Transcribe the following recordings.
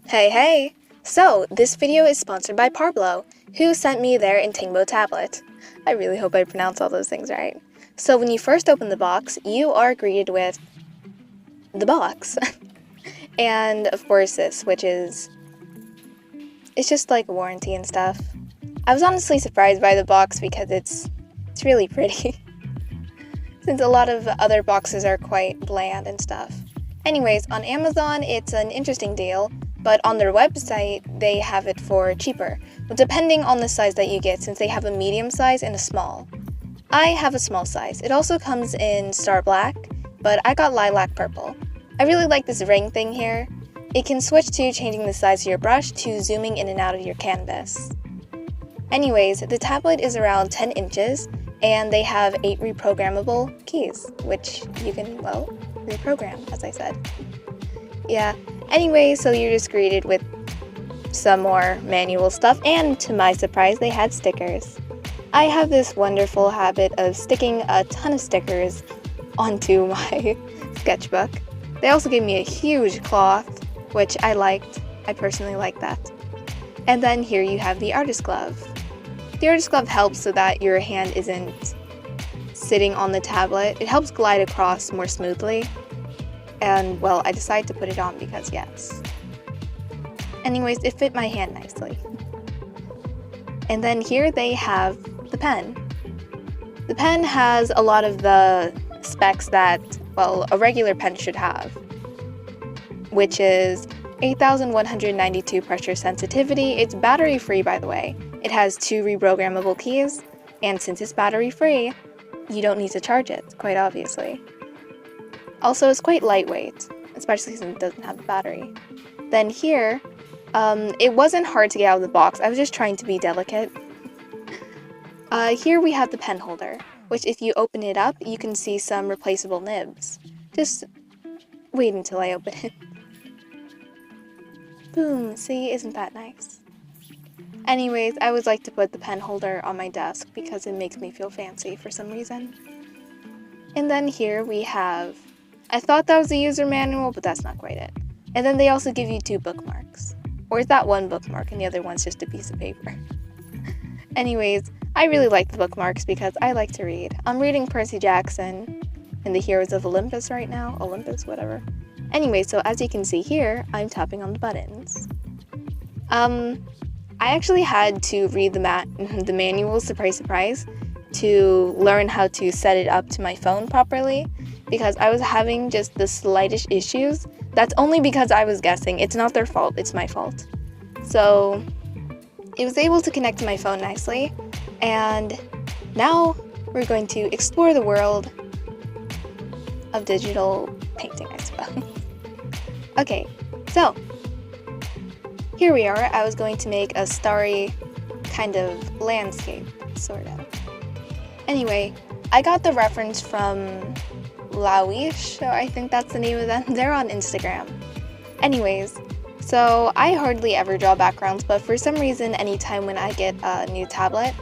Hey! So, this video is sponsored by Parblo, who sent me their INTANGBO tablet. I really hope I pronounced all those things right. So when you first open the box, you are greeted with the box. And of course this, which is... it's just like a warranty and stuff. I was honestly surprised by the box because it's really pretty. Since a lot of other boxes are quite bland and stuff. Anyways, on Amazon it's an interesting deal, but on their website they have it for cheaper, depending on the size that you get, since they have a medium size and a small. I have a small size. It also comes in star black, but I got lilac purple. I really like this ring thing here. It can switch to changing the size of your brush to zooming in and out of your canvas. Anyways, the tablet is around 10 inches, and they have 8 reprogrammable keys, which you can, well, reprogram, as I said. Yeah, anyway, so you're just greeted with some more manual stuff, and to my surprise, they had stickers. I have this wonderful habit of sticking a ton of stickers onto my sketchbook. They also gave me a huge cloth, which I liked. I personally like that. And then here you have the artist glove. The artist glove helps so that your hand isn't sitting on the tablet. It helps glide across more smoothly. And, well, I decided to put it on because, yes. Anyways, it fit my hand nicely. And then here they have the pen. The pen has a lot of the specs that, well, a regular pen should have, which is 8,192 pressure sensitivity. It's battery free, by the way. It has 2 reprogrammable keys, and since it's battery free, you don't need to charge it, quite obviously. Also, it's quite lightweight, especially since it doesn't have a battery. Then here, it wasn't hard to get out of the box. I was just trying to be delicate. Here we have the pen holder, which if you open it up, you can see some replaceable nibs. Just wait until I open it. Boom, see, isn't that nice? Anyways, I always like to put the pen holder on my desk because it makes me feel fancy for some reason. And then here we have, I thought that was a user manual, but that's not quite it. And then they also give you 2 bookmarks. Or is that one bookmark and the other one's just a piece of paper? Anyways, I really like the bookmarks because I like to read. I'm reading Percy Jackson and the Heroes of Olympus right now. Olympus, whatever. Anyway, so as you can see here, I'm tapping on the buttons. I actually had to read the manual, surprise, to learn how to set it up to my phone properly, because I was having just the slightest issues. That's only because I was guessing. It's not their fault, it's my fault. So it was able to connect to my phone nicely, and now we're going to explore the world of digital painting, I suppose. Okay, so here we are. I was going to make a starry kind of landscape, sort of. Anyway, I got the reference from Lawish, I think that's the name of them. They're on Instagram. Anyways, so I hardly ever draw backgrounds, but for some reason, anytime when I get a new tablet,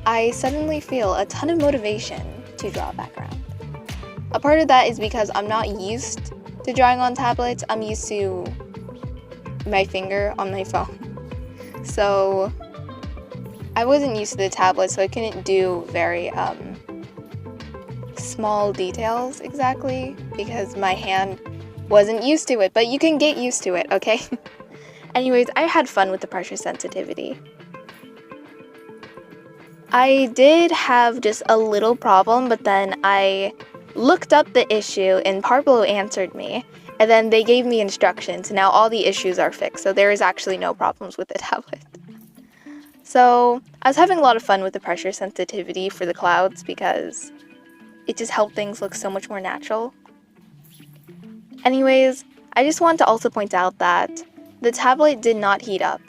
I suddenly feel a ton of motivation to draw a background. A part of that is because I'm not used to drawing on tablets. I'm used to my finger on my phone. So I wasn't used to the tablet, so I couldn't do very small details exactly because my hand wasn't used to it, but you can get used to it, okay? Anyways, I had fun with the pressure sensitivity. I did have just a little problem, but then I looked up the issue and Parblo answered me, and then they gave me instructions. Now all the issues are fixed, so there is actually no problems with the tablet. So I was having a lot of fun with the pressure sensitivity for the clouds because it just helped things look so much more natural. Anyways, I just want to also point out that the tablet did not heat up.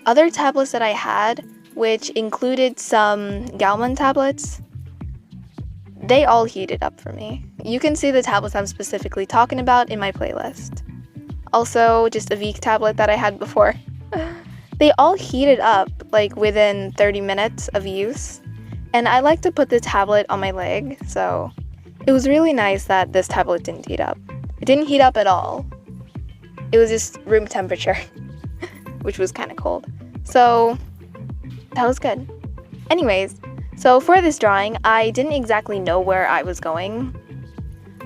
Other tablets that I had, which included some Galman tablets, they all heated up for me. You can see the tablets I'm specifically talking about in my playlist. Also, just a Vic tablet that I had before. They all heated up like within 30 minutes of use. And I like to put the tablet on my leg, so it was really nice that this tablet didn't heat up. It didn't heat up at all. It was just room temperature. which was kind of cold. So that was good. Anyways, so for this drawing, I didn't exactly know where I was going.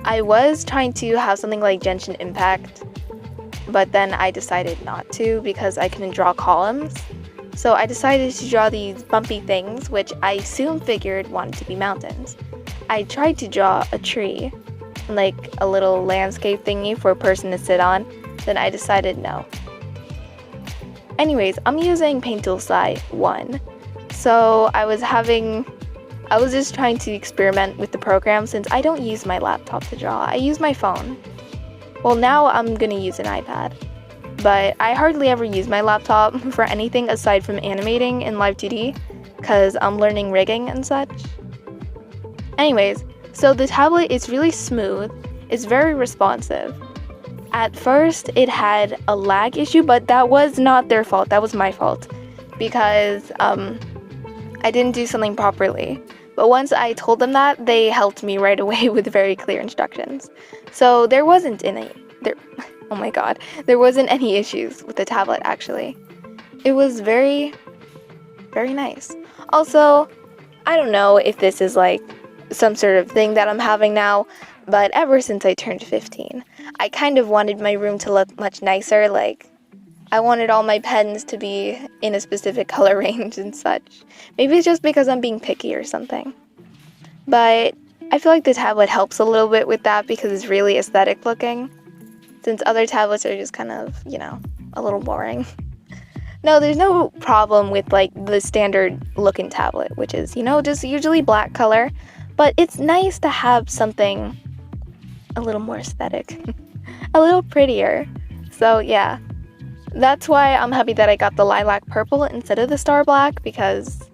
I was trying to have something like Genshin Impact, but then I decided not to because I couldn't draw columns. So I decided to draw these bumpy things, which I soon figured wanted to be mountains. I tried to draw a tree, like a little landscape thingy for a person to sit on, then I decided no. Anyways, I'm using Paint Tool Sci 1, so I was just trying to experiment with the program since I don't use my laptop to draw, I use my phone. Well, now I'm gonna use an iPad, but I hardly ever use my laptop for anything aside from animating in Live 2D, because I'm learning rigging and such. Anyways, so the tablet is really smooth, it's very responsive. At first, it had a lag issue, but that was not their fault, that was my fault, because I didn't do something properly. But once I told them that, they helped me right away with very clear instructions. So there wasn't any issues with the tablet actually. It was very, very nice. Also, I don't know if this is like some sort of thing that I'm having now, but ever since I turned 15, I kind of wanted my room to look much nicer, like I wanted all my pens to be in a specific color range and such. Maybe it's just because I'm being picky or something. But I feel like the tablet helps a little bit with that because it's really aesthetic looking, since other tablets are just kind of, a little boring. No, there's no problem with like the standard looking tablet, which is, just usually black color, but it's nice to have something a little more aesthetic, a little prettier. So yeah, that's why I'm happy that I got the lilac purple instead of the star black, because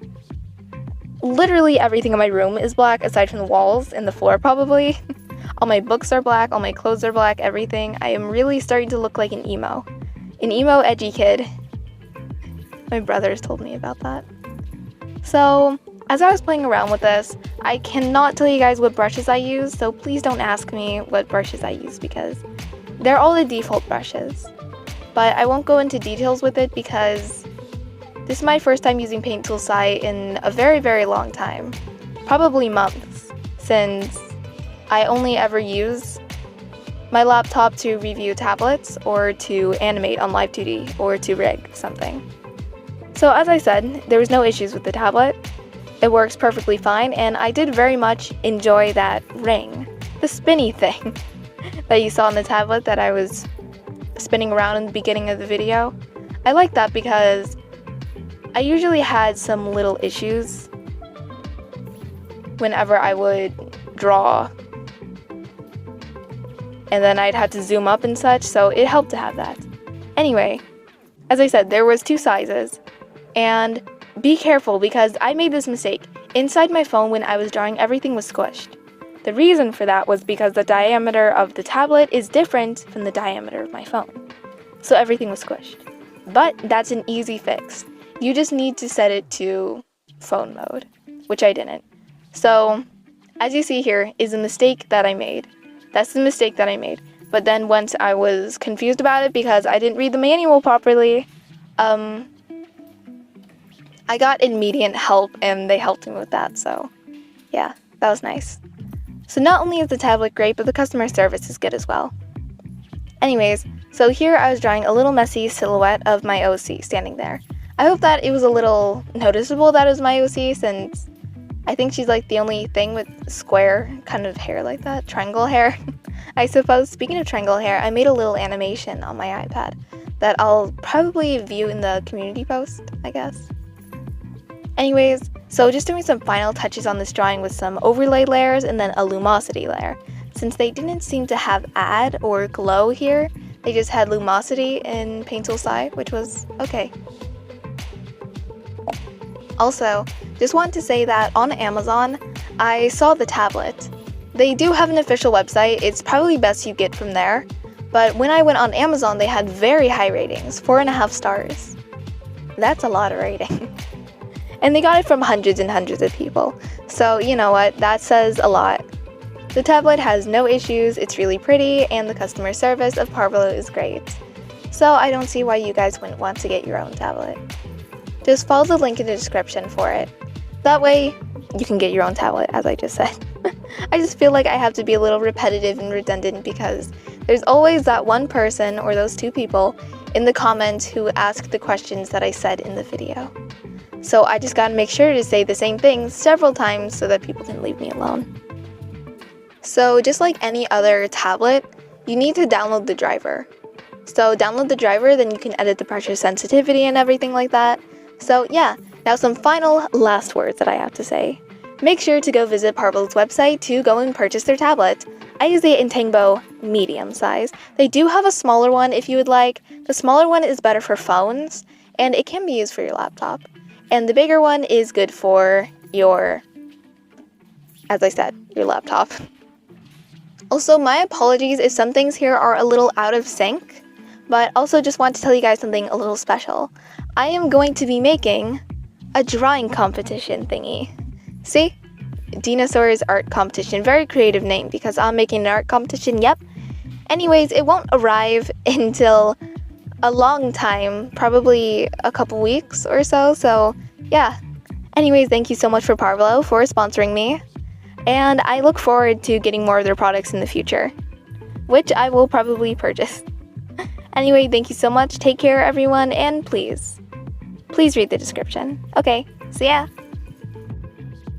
literally everything in my room is black aside from the walls and the floor probably. All my books are black, all my clothes are black, everything. I am really starting to look like an emo edgy kid. My brothers told me about that. So as I was playing around with this, I cannot tell you guys what brushes I use, so please don't ask me what brushes I use because they're all the default brushes. But I won't go into details with it because this is my first time using Paint Tool Sci in a very, very long time. Probably months, since I only ever use my laptop to review tablets or to animate on Live 2D or to rig something. So as I said, there was no issues with the tablet. It works perfectly fine, and I did very much enjoy that ring, the spinny thing that you saw on the tablet that I was spinning around in the beginning of the video. I like that because I usually had some little issues whenever I would draw, and then I'd have to zoom up and such, so it helped to have that. Anyway, as I said, there was 2 sizes, and be careful because I made this mistake. Inside my phone when I was drawing, everything was squished. The reason for that was because the diameter of the tablet is different from the diameter of my phone. So everything was squished. But that's an easy fix. You just need to set it to phone mode, which I didn't. So, as you see here is a mistake that I made. That's the mistake that I made. But then once I was confused about it because I didn't read the manual properly, I got immediate help and they helped me with that, so yeah, that was nice. So not only is the tablet great, but the customer service is good as well. Anyways, so here I was drawing a little messy silhouette of my OC standing there. I hope that it was a little noticeable that it was my OC, since I think she's like the only thing with square kind of hair like that, triangle hair. I suppose. Speaking of triangle hair, I made a little animation on my iPad that I'll probably view in the community post, I guess. Anyways, so just doing some final touches on this drawing with some overlay layers and then a lumosity layer. Since they didn't seem to have add or glow here, they just had lumosity in Paint Tool Sci, which was okay. Also, just want to say that on Amazon, I saw the tablet. They do have an official website, it's probably best you get from there, but when I went on Amazon, they had very high ratings, 4.5 stars. That's a lot of rating. And they got it from hundreds and hundreds of people. So, you know what, that says a lot. The tablet has no issues, it's really pretty, and the customer service of Parblo is great. So I don't see why you guys wouldn't want to get your own tablet. Just follow the link in the description for it. That way, you can get your own tablet, as I just said. I just feel like I have to be a little repetitive and redundant because there's always that one person or those two people in the comments who ask the questions that I said in the video. So I just gotta make sure to say the same thing several times so that people can leave me alone. So just like any other tablet, you need to download the driver. So download the driver, then you can edit the pressure sensitivity and everything like that. So yeah, now some final last words that I have to say. Make sure to go visit Parblo's website to go and purchase their tablet. I use the INTANGBO medium size. They do have a smaller one if you would like. The smaller one is better for phones, and it can be used for your laptop. And the bigger one is good for your, as I said, your laptop. Also, my apologies if some things here are a little out of sync, but also just want to tell you guys something a little special. I am going to be making a drawing competition thingy. See? Dinosaurs Art Competition. Very creative name because I'm making an art competition, yep. Anyways, it won't arrive until a long time, probably a couple weeks or so, so yeah. Anyways, thank you so much for Parblo for sponsoring me, and I look forward to getting more of their products in the future, which I will probably purchase. Anyway, thank you so much, take care everyone, and please read the description. Okay, see ya!